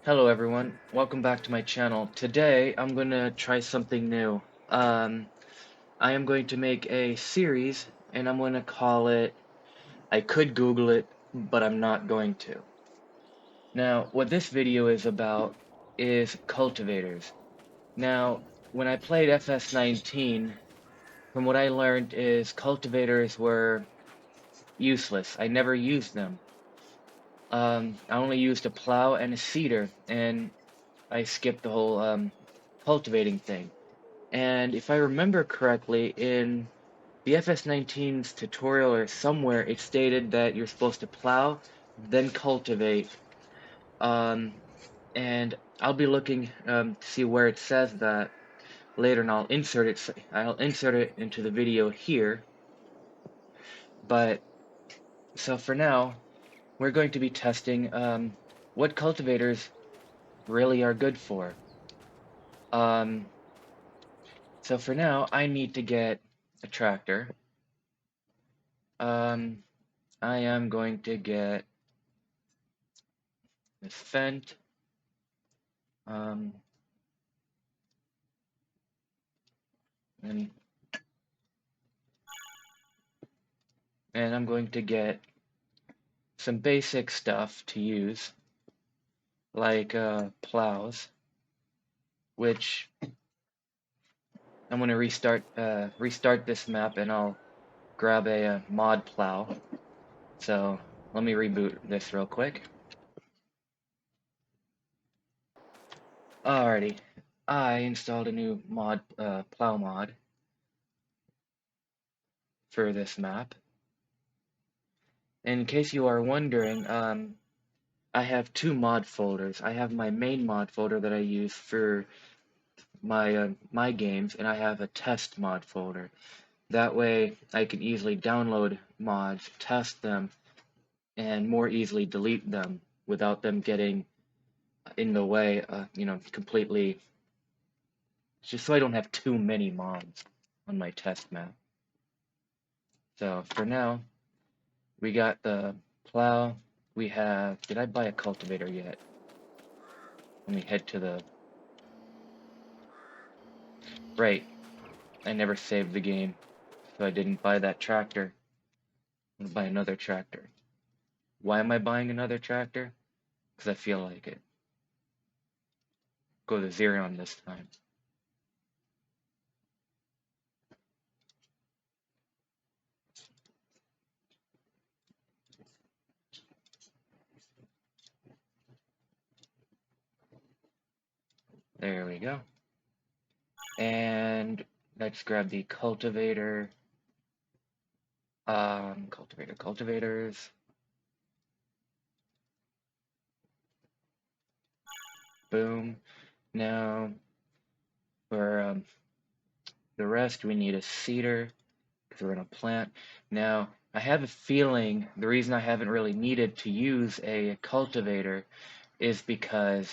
Hello everyone, welcome back to my channel. Today I'm going to try something new. I am going to make a series and I'm going to call it, I could Google it, but I'm not going to. Now, what this video is about is cultivators. Now, when I played FS19, from what I learned is cultivators were useless. I never used them. I only used a plow and a seeder, and I skipped the whole cultivating thing. And if I remember correctly, in the FS19's tutorial or somewhere, it stated that you're supposed to plow, then cultivate. Um, and I'll be looking to see where it says that later, and I'll insert it. I'll insert it into the video here. But so for now, we're going to be testing what cultivators really are good for. Um, so for now, I need to get a tractor. I am going to get this Fent. Um, and I'm going to get some basic stuff to use, like plows, which I'm going to restart this map, and I'll grab a mod plow. So let me reboot this real quick. Alrighty, I installed a new mod plow mod for this map. In case you are wondering, I have two mod folders. I have my main mod folder that I use for my games, and I have a test mod folder. That way, I can easily download mods, test them, and more easily delete them without them getting in the way. Completely. Just so I don't have too many mods on my test map. So for now, we got the plow. We have. Did I buy a cultivator yet? Let me head to the. Right. I never saved the game, so I didn't buy that tractor. I'm gonna buy another tractor. Why am I buying another tractor? Because I feel like it. Go to Xerion this time. There we go. And let's grab the cultivator. Cultivators. Boom. Now, for the rest, we need a seeder, because we're going to plant. Now, I have a feeling the reason I haven't really needed to use a cultivator is because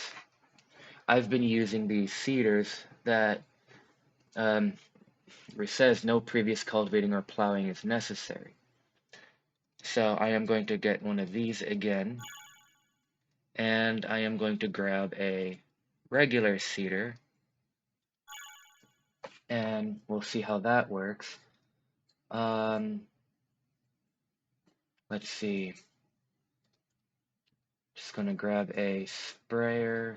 I've been using these seeders that it says no previous cultivating or plowing is necessary. So I am going to get one of these again, and I am going to grab a regular seeder, and we'll see how that works. Let's see. Just gonna grab a sprayer.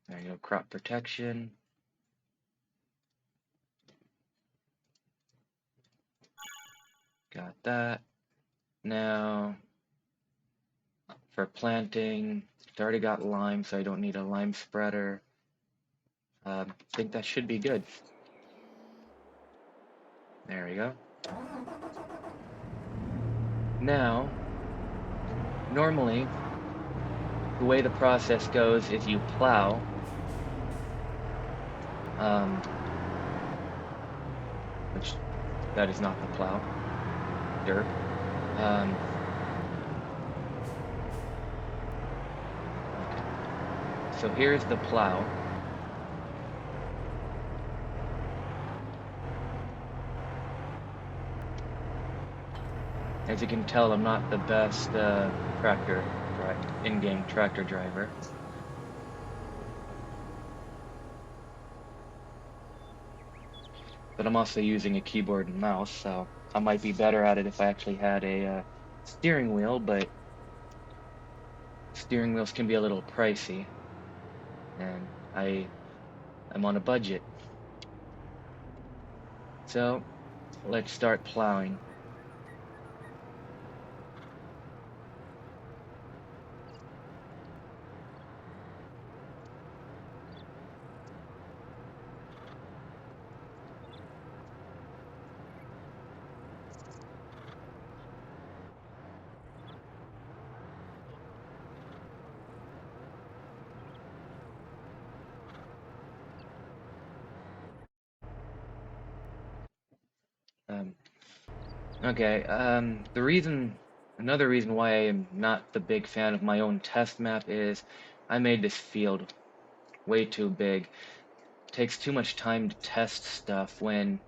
There you go, crop protection. Got that. Now, for planting, it's already got lime, so I don't need a lime spreader. I think that should be good. There we go. Now, normally, the way the process goes is you plow. Which, that is not the plow. Dirt. So here's the plow. As you can tell, I'm not the best in-game tractor driver. But I'm also using a keyboard and mouse, so I might be better at it if I actually had a steering wheel, but steering wheels can be a little pricey, and I'm on a budget. So let's start plowing. Um, okay, another reason why I am not the big fan of my own test map is I made this field way too big. It takes too much time to test stuff when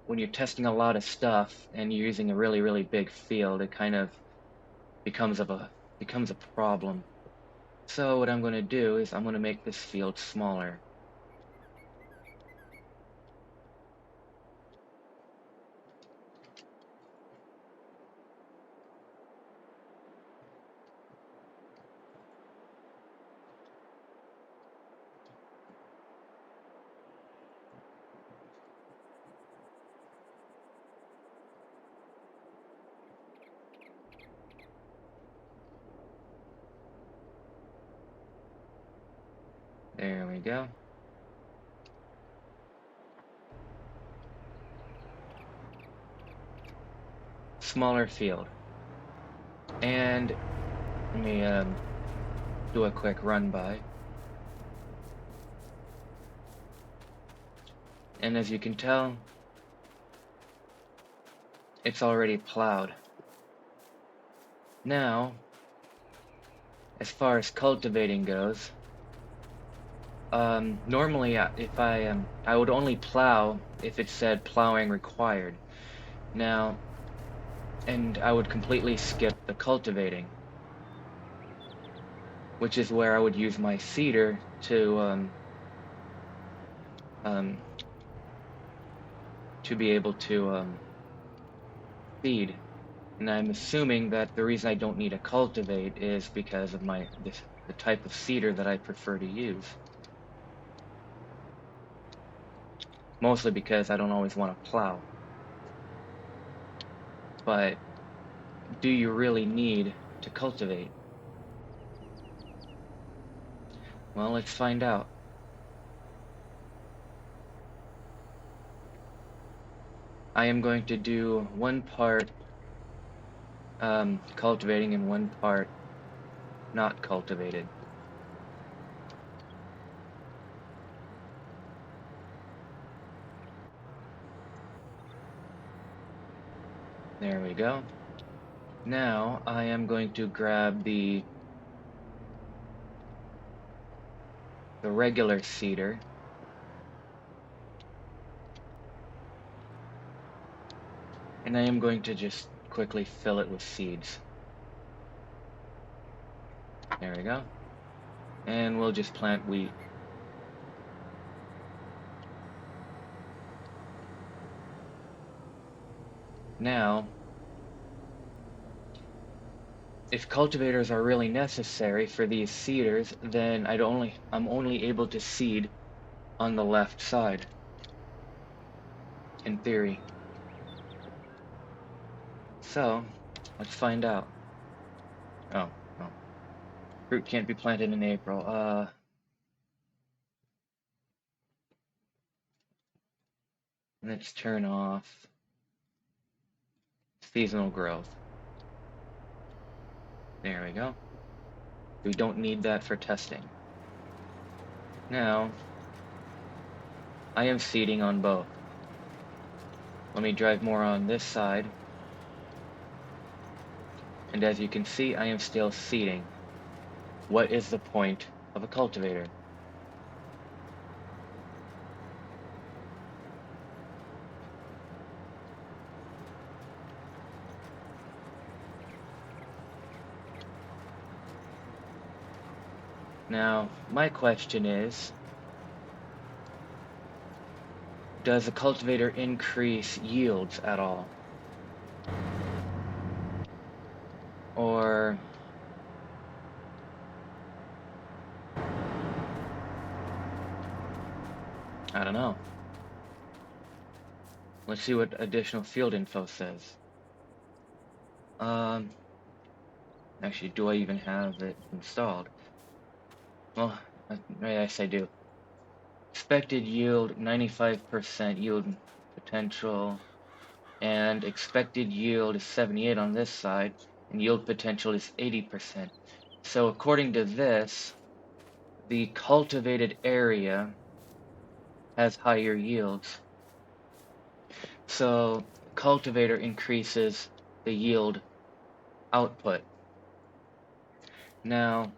you're testing a lot of stuff and you're using a really big field. It kind of becomes a problem. So what I'm going to do is I'm going to make this field smaller. There we go. Smaller field. And let me do a quick run by. And as you can tell, it's already plowed. Now, as far as cultivating goes, normally if I would only plow if it said plowing required. Now, and I would completely skip the cultivating, which is where I would use my seeder um, to be able to feed. And I'm assuming that the reason I don't need a cultivate is because of the type of seeder that I prefer to use. Mostly because I don't always want to plow. But do you really need to cultivate? Well, let's find out. I am going to do one part cultivating and one part not cultivated. There we go. Now I am going to grab the regular seeder and I am going to just quickly fill it with seeds. There we go. And we'll just plant wheat. Now, if cultivators are really necessary for these seeders, then I'm only able to seed on the left side, in theory. So, let's find out. Oh, no. Fruit can't be planted in April. Let's turn off seasonal growth. There we go. We don't need that for testing. Now, I am seeding on both. Let me drive more on this side. And as you can see, I am still seeding. What is the point of a cultivator? Now, my question is, does a cultivator increase yields at all? Or, I don't know. Let's see what additional field info says. Actually, do I even have it installed? Well, yes, I do. Expected yield, 95% yield potential, and expected yield is 78 on this side, and yield potential is 80%. So according to this, the cultivated area has higher yields. So cultivator increases the yield output. Now,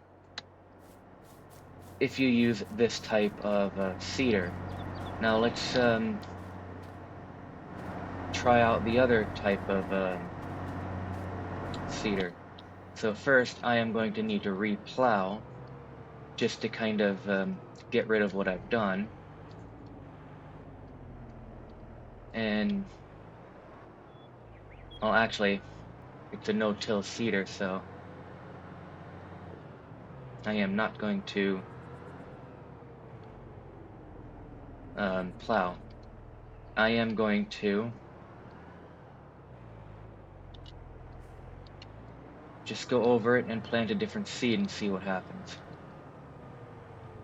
if you use this type of seeder, now let's try out the other type of seeder. So first, I am going to need to replow just to kind of get rid of what I've done. And, well, actually, it's a no-till seeder, so I am not going to plow. I am going to just go over it and plant a different seed and see what happens.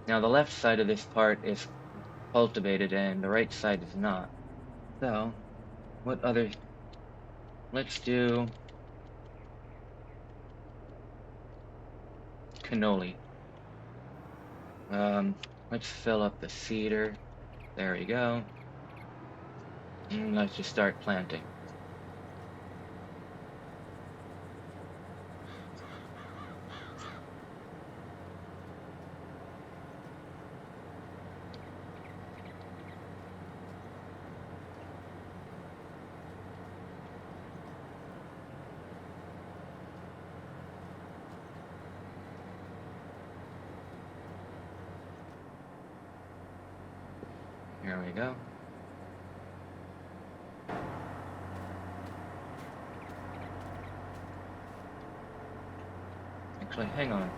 Now the left side of this part is cultivated and the right side is not. So, what other... let's do cannoli. Let's fill up the seeder. There we go. And let's just start planting. Here we go. Actually, hang on.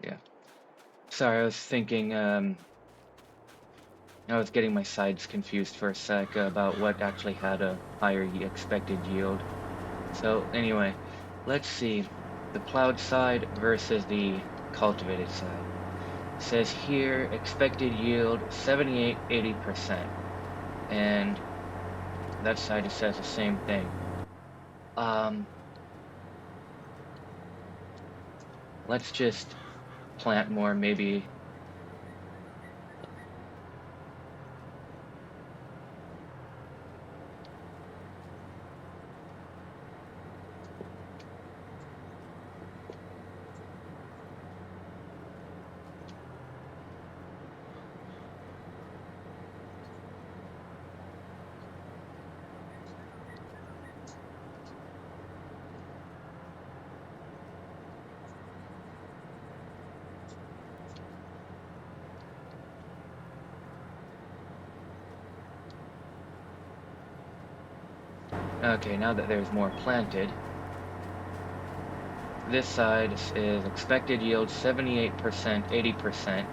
Yeah. Sorry, I was thinking, I was getting my sides confused for a sec about what actually had a higher expected yield. So anyway, let's see the plowed side versus the cultivated side. It says here expected yield 78-80%, and that side it says the same thing. Let's just plant more, maybe. Okay, now that there's more planted, this side is expected yield 78%, 80%,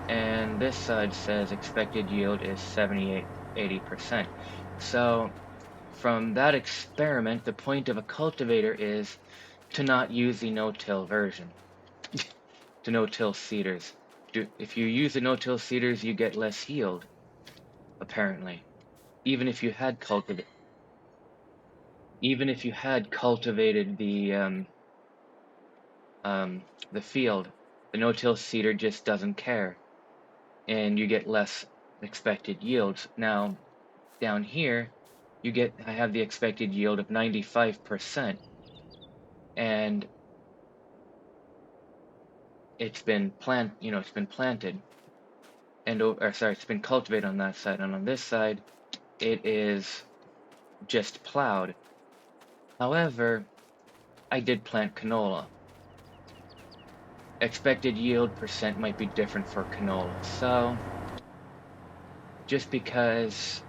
and this side says expected yield is 78, 80%. So from that experiment, the point of a cultivator is to not use the no-till version, to no-till seeders. If you use the no-till seeders, you get less yield, apparently. Even if you had cultivated the field, the no-till seeder just doesn't care, and you get less expected yields. Now, down here, I have the expected yield of 95%, and it's been it's been planted, and or sorry, it's been cultivated on that side, and on this side, it is just plowed. However, I did plant canola. Expected yield percent might be different for canola, so just because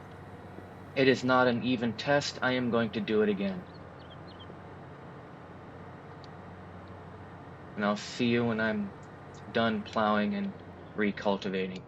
it is not an even test, I am going to do it again. And I'll see you when I'm done plowing and recultivating.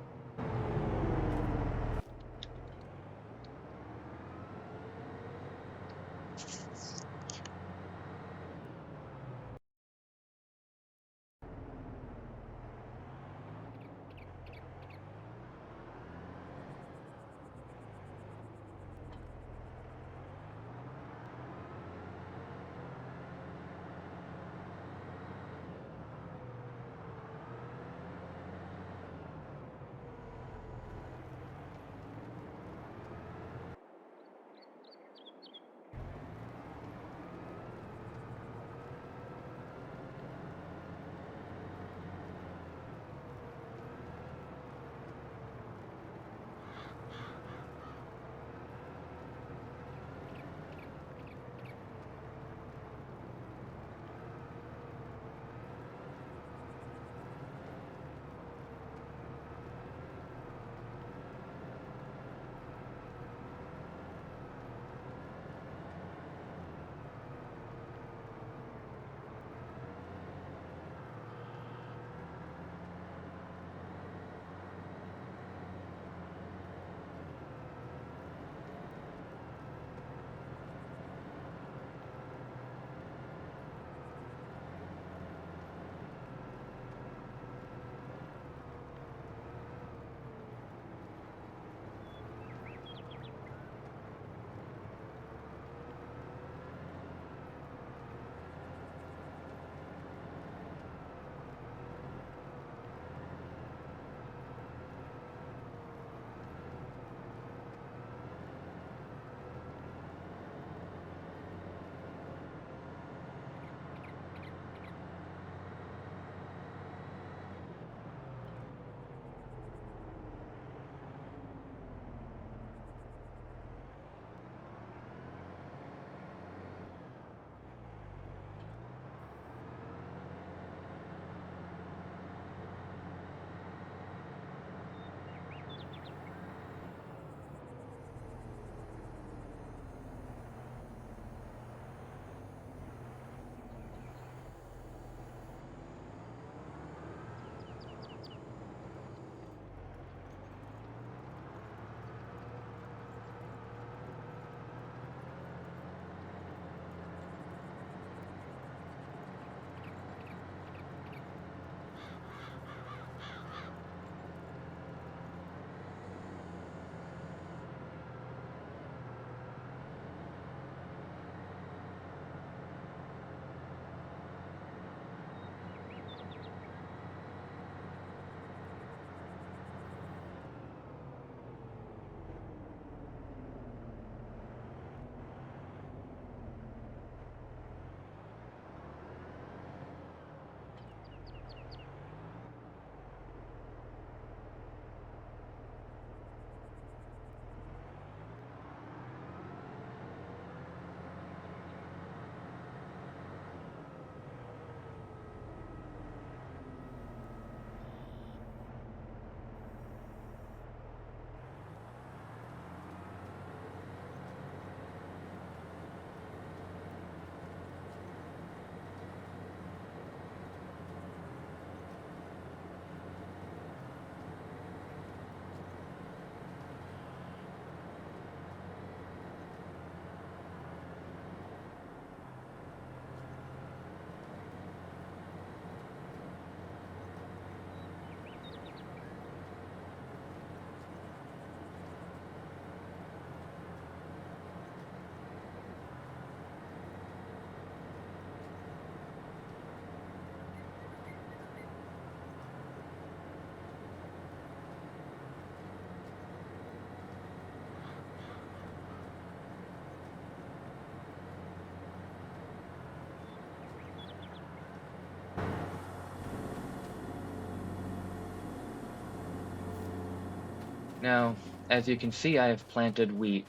Now, as you can see, I have planted wheat.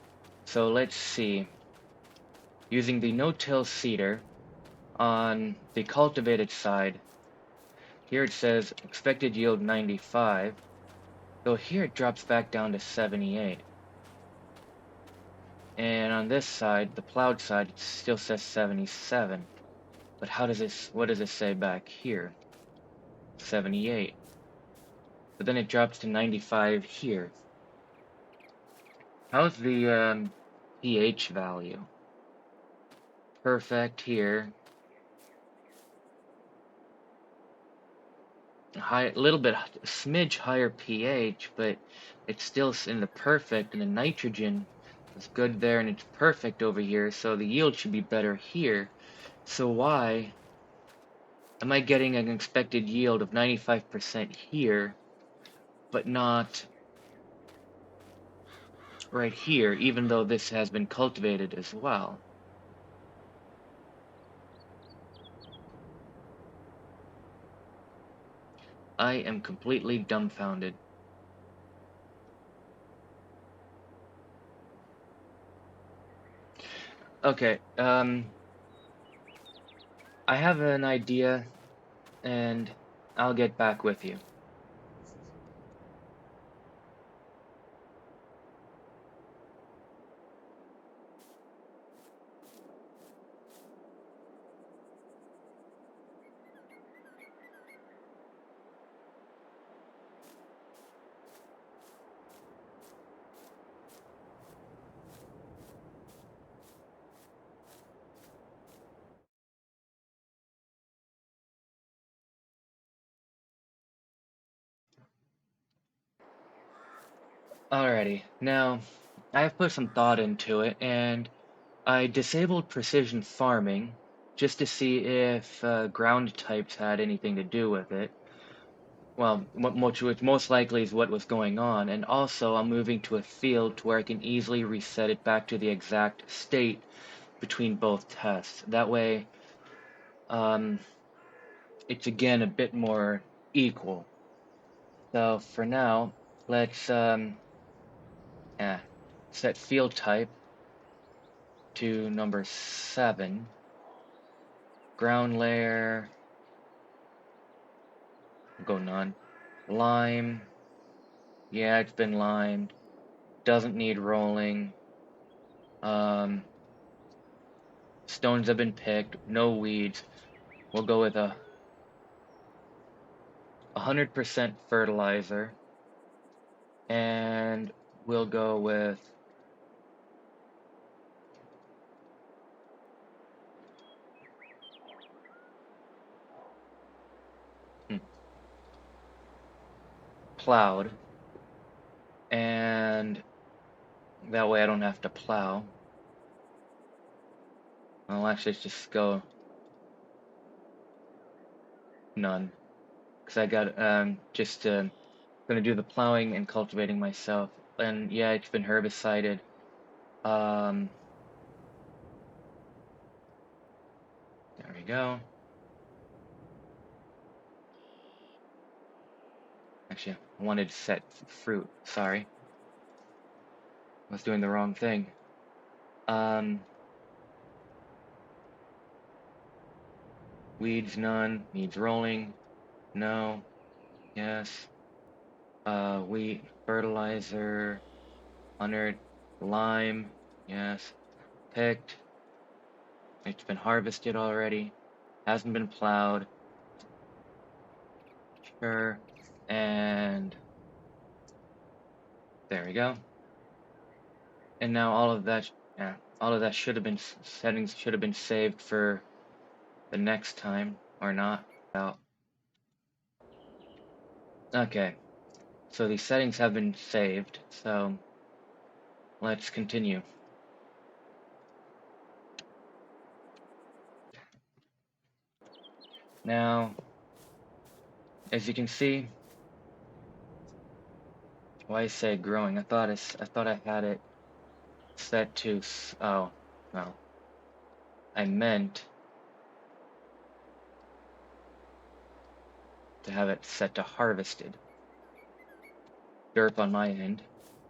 So let's see. Using the no-till seeder on the cultivated side, here it says expected yield 95. So here it drops back down to 78. And on this side, the plowed side, it still says 77. But what does it say back here? 78. But then it drops to 95 here. How's the pH value? Perfect here. A little bit, smidge higher pH, but it's still in the perfect, and the nitrogen is good there, and it's perfect over here, so the yield should be better here. So why am I getting an expected yield of 95% here, but not right here, even though this has been cultivated as well? I am completely dumbfounded. Okay, I have an idea, and I'll get back with you. Alrighty, now I have put some thought into it, and I disabled precision farming just to see if ground types had anything to do with it. Well, which most likely is what was going on, and also I'm moving to a field to where I can easily reset it back to the exact state between both tests. That way, um, it's again a bit more equal. So for now, let's set field type to number 7. Ground layer, go none. Lime, yeah, it's been limed. Doesn't need rolling. Stones have been picked, no weeds. We'll go with a 100% fertilizer, and we'll go with plowed, and that way I don't have to plow. Well, actually, let's just go none, because I got just gonna do the plowing and cultivating myself. And yeah, it's been herbicided. There we go. Actually, I wanted to set fruit. Sorry, I was doing the wrong thing. Weeds none. Needs rolling. No. Yes. Wheat fertilizer. 100. Lime. Yes. Picked. It's been harvested already. Hasn't been plowed. Sure. And there we go. And now all of that, yeah, all of that should have been settings should have been saved for the next time, or not. Out. Okay, so these settings have been saved, so let's continue. Now, as you can see, why I say growing? I thought I had it set to. Oh, well, I meant to have it set to harvested. Derp on my end.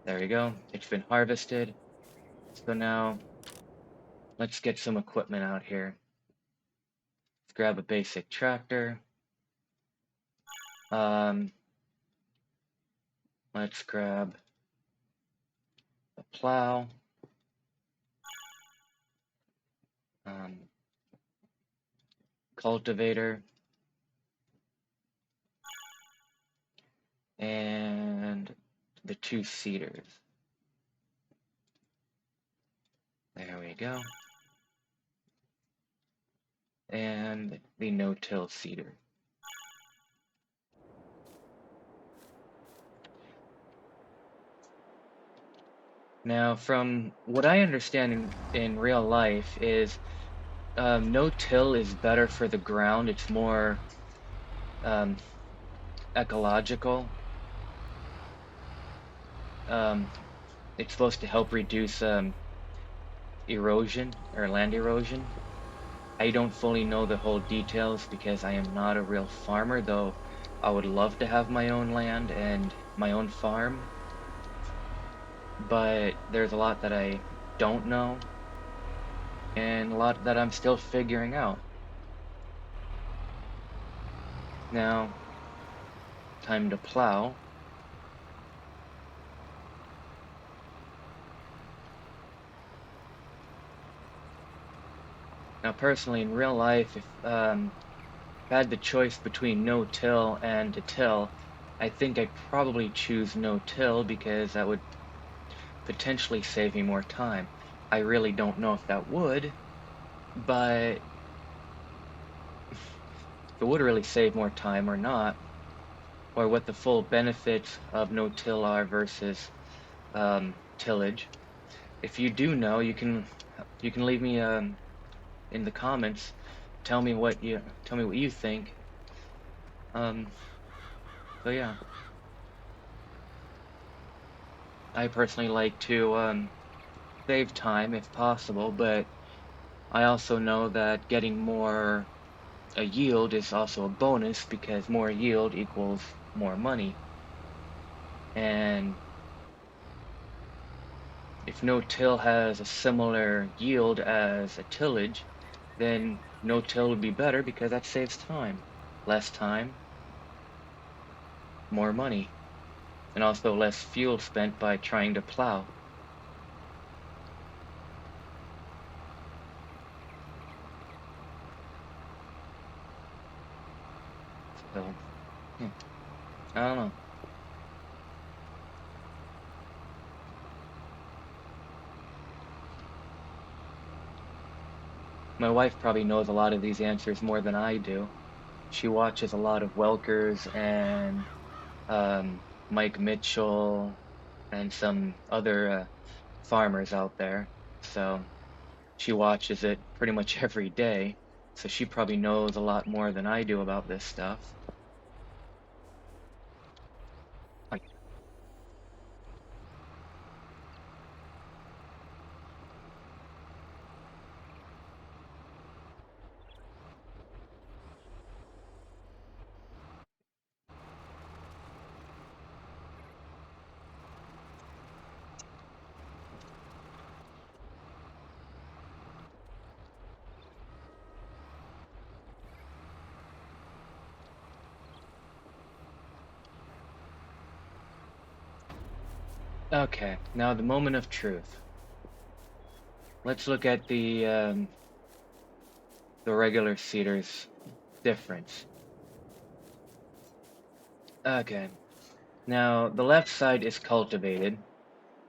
There we go. It's been harvested. So now let's get some equipment out here. Let's grab a basic tractor. Let's grab a plow. Cultivator. And the 2 seeders. There we go. And the no-till seeder. Now, from what I understand in real life is no-till is better for the ground. It's more ecological. It's supposed to help reduce erosion or land erosion. I don't fully know the whole details because I am not a real farmer, though I would love to have my own land and my own farm. But there's a lot that I don't know and a lot that I'm still figuring out. Now, time to plow. Now, personally, in real life, if I had the choice between no-till and to till, I think I'd probably choose no-till because that would potentially save me more time. I really don't know if that would, but if it would really save more time or not, or what the full benefits of no-till are versus tillage. If you do know, you can leave me in the comments. Tell me what you think. So yeah, I personally like to save time if possible, but I also know that getting more a yield is also a bonus because more yield equals more money. And if no-till has a similar yield as a tillage, then no-till would be better because that saves time. Less time, more money, and also less fuel spent by trying to plow. So, I don't know. My wife probably knows a lot of these answers more than I do. She watches a lot of Welkers and Mike Mitchell and some other farmers out there. So she watches it pretty much every day. So she probably knows a lot more than I do about this stuff. Okay, now the moment of truth. Let's look at the regular seeder's difference. Okay, now the left side is cultivated,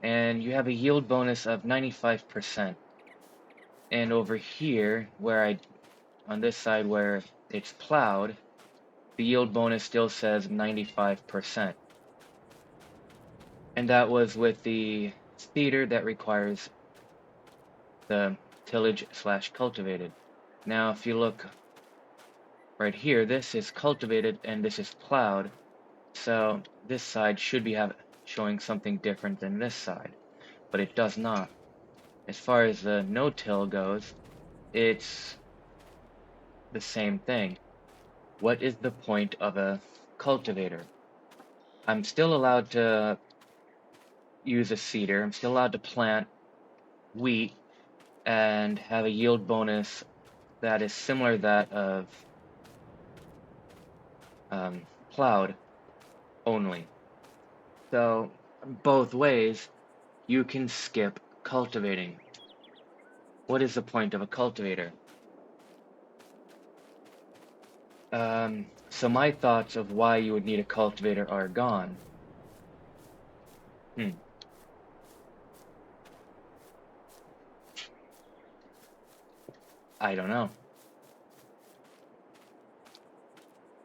and you have a yield bonus of 95%. And over here, on this side where it's plowed, the yield bonus still says 95%. And that was with the seeder that requires the tillage slash cultivated. Now, if you look right here, this is cultivated and this is plowed. So this side should be showing something different than this side, but it does not. As far as the no-till goes, it's the same thing. What is the point of a cultivator? I'm still allowed to use a seeder. I'm still allowed to plant wheat and have a yield bonus that is similar to that of plowed only. So both ways, you can skip cultivating. What is the point of a cultivator? So my thoughts of why you would need a cultivator are gone. I don't know.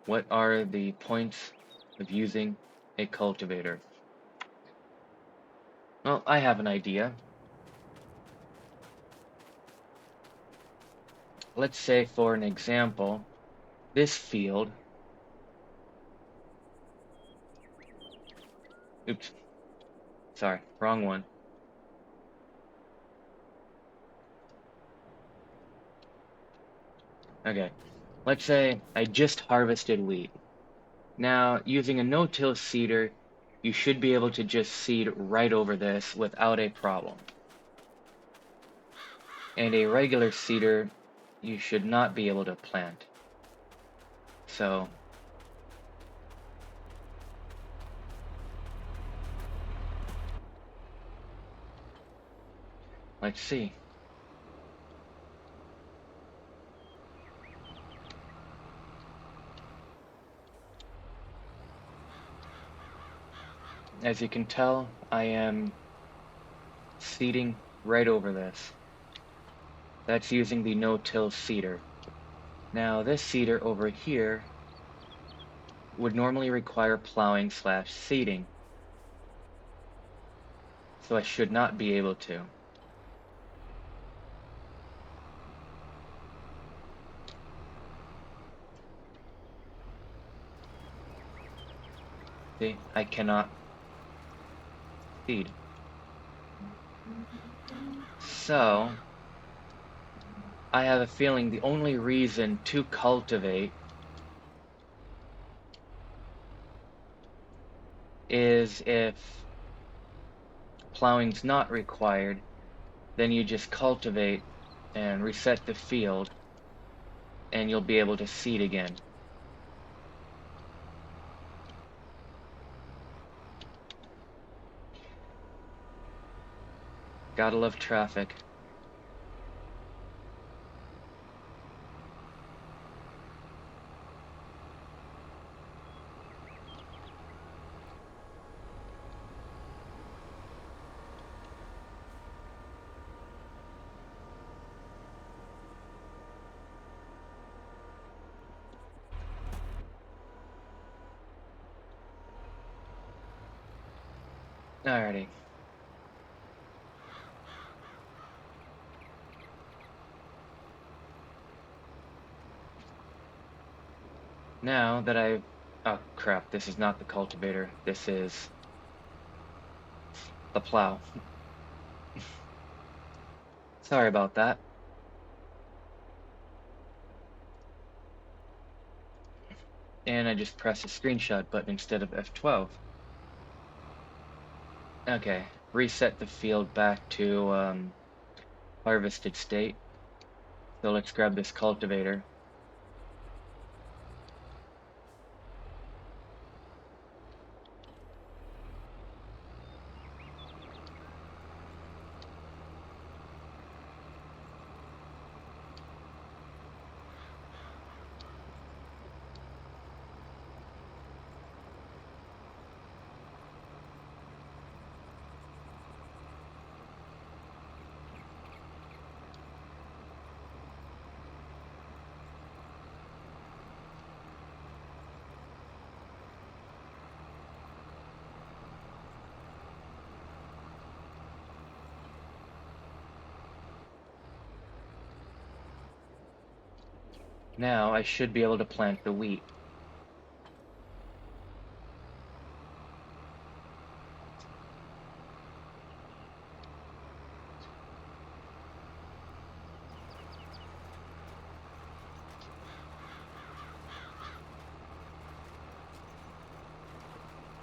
What are the points of using a cultivator? Well, I have an idea. Let's say, for an example, this field. Oops, sorry, wrong one. Okay, let's say I just harvested wheat. Now, using a no-till seeder, you should be able to just seed right over this without a problem. And a regular seeder, you should not be able to plant. So, let's see. As you can tell, I am seeding right over this. That's using the no-till seeder. Now, this seeder over here would normally require plowing / seeding. So I should not be able to. See, I cannot seed. So, I have a feeling the only reason to cultivate is if plowing's not required, then you just cultivate and reset the field, and you'll be able to seed again. Gotta love traffic. Alrighty. Now that I've... Oh crap, this is not the cultivator. This is the plow. Sorry about that. And I just pressed the screenshot button instead of F12. Okay, reset the field back to harvested state. So let's grab this cultivator. Now I should be able to plant the wheat.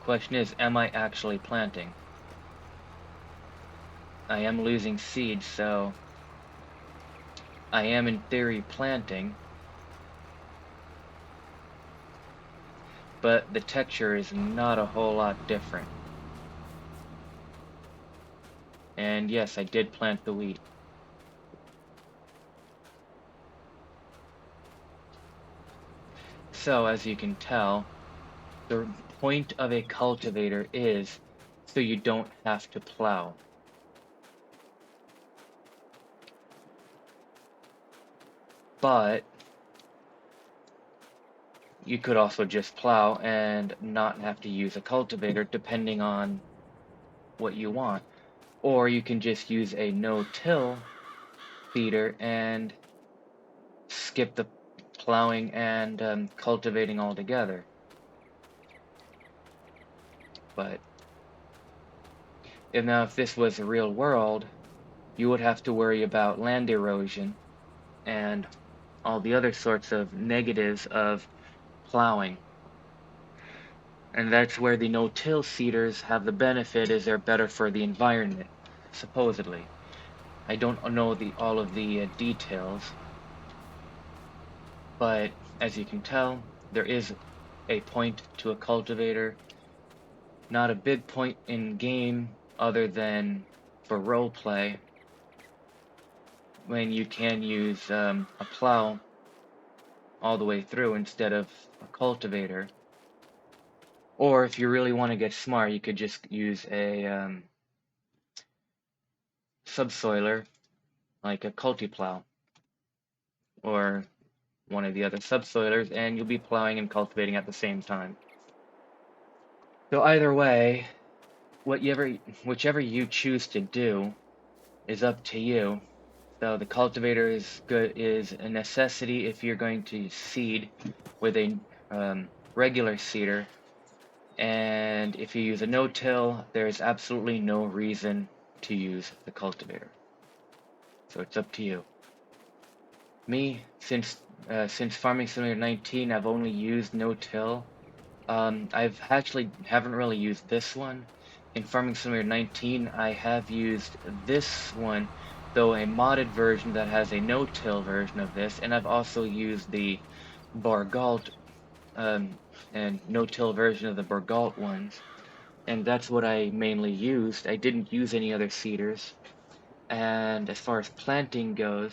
Question is, am I actually planting? I am losing seeds, so I am in theory planting, but the texture is not a whole lot different. And yes, I did plant the wheat. So as you can tell, the point of a cultivator is so you don't have to plow. But you could also just plow and not have to use a cultivator depending on what you want. Or you can just use a no-till seeder and skip the plowing and cultivating altogether. But if this was the real world, you would have to worry about land erosion and all the other sorts of negatives of plowing. And that's where the no-till seeders have the benefit, is they're better for the environment, supposedly. I don't know all of the details, but as you can tell, there is a point to a cultivator. Not a big point in game other than for roleplay, when you can use a plow all the way through instead of a cultivator. Or if you really want to get smart, you could just use a subsoiler like a cultiplow or one of the other subsoilers, and you'll be plowing and cultivating at the same time. So either way, whichever you choose to do is up to you. So the cultivator is a necessity if you're going to seed with a regular seeder, and if you use a no-till, there's absolutely no reason to use the cultivator. So it's up to you. Me, since Farming Simulator 19, I've only used no-till. I've actually haven't really used this one. In Farming Simulator 19, I have used this one, though a modded version that has a no-till version of this, and I've also used the Bargalt and no-till version of the Bargalt ones, and that's what I mainly used. I didn't use any other seeders. And as far as planting goes,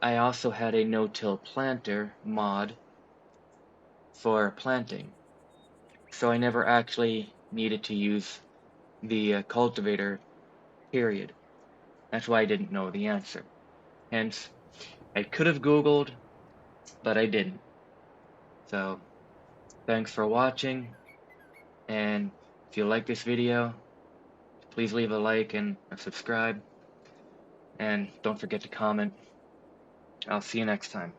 I also had a no-till planter mod for planting. So I never actually needed to use the cultivator, period. That's why I didn't know the answer. Hence, I could have Googled, but I didn't. So, thanks for watching, and if you like this video, please leave a like and subscribe, and don't forget to comment. I'll see you next time.